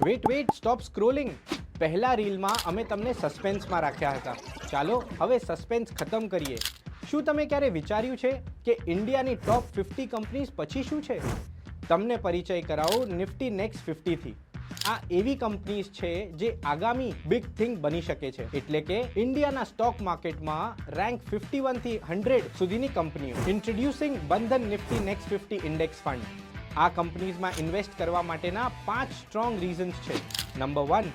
Wet stop scrolling. પહેલા રીલમાં અમે તમને સસ્પેન્સમાં રાખ્યા હતા. ચાલો હવે સસ્પેન્સ ખતમ કરીએ. શું તમે ક્યારે વિચાર્યું છે કે ઇન્ડિયાની ટોપ 50 કંપનીઝ પછી શું છે? તમને પરિચય કરાવું નિફ્ટી નેક્સ્ટ 50 થી. આ એવી કંપનીઝ છે જે આગામી બિગ થિંગ બની શકે છે, એટલે કે ઇન્ડિયાના સ્ટોક માર્કેટમાં રેન્ક 51 થી 100 સુધીની કંપનીઓ. ઇન્ટ્રોડ્યુસિંગ બંધન નિફ્ટી નેક્સ્ટ 50 ઇન્ડેક્સ ફંડ. આ કંપનીઝમાં ઇન્વેસ્ટ કરવા માટેના 5 સ્ટ્રોંગ રીઝન્સ છે. નંબર 1,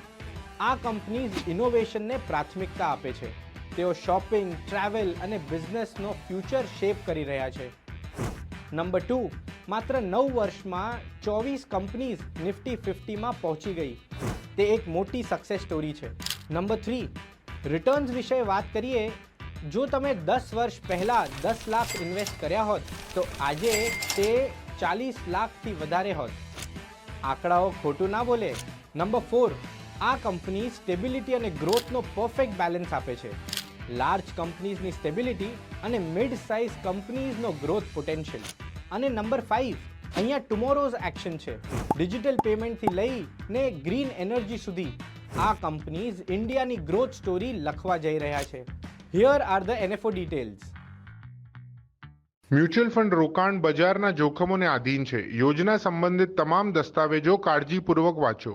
આ કંપનીઝ ઇનોવેશનને પ્રાથમિકતા આપે છે. તેઓ શોપિંગ, ટ્રાવેલ અને બિઝનેસનો ફ્યુચર શેપ કરી રહ્યા છે. નંબર 2, માત્ર 9 વર્ષમાં 24 કંપનીઝ નિફ્ટી 50માં પહોંચી ગઈ. તે એક મોટી સક્સેસ સ્ટોરી છે. નંબર 3, રિટર્ન્સ વિશે વાત કરીએ. જો તમે 10 વર્ષ પહેલા 10 લાખ ઇન્વેસ્ટ કર્યા હોત તો આજે તે 40 લાખથી વધારે હોત. આંકડાઓ ખોટું ના બોલે. નંબર 4, આ કંપની સ્ટેબિલિટી અને ગ્રોથનો પરફેક્ટ બેલેન્સ આપે છે. લાર્જ કંપનીઝની સ્ટેબિલિટી અને મિડ સાઇઝ કંપનીઝનો ગ્રોથ પોટેન્શિયલ. અને નંબર 5, અહીંયા ટુમોરોઝ એક્શન છે. ડિજિટલ પેમેન્ટથી લઈને ગ્રીન એનર્જી સુધી આ કંપનીઝ ઇન્ડિયાની ગ્રોથ સ્ટોરી લખવા જઈ રહ્યા છે. Here are the NFO details. Mutual fund રોકાણ બજારના જોખમોને આધીન છે. યોજના સંબંધિત તમામ દસ્તાવેજો કાળજીપૂર્વક વાંચો.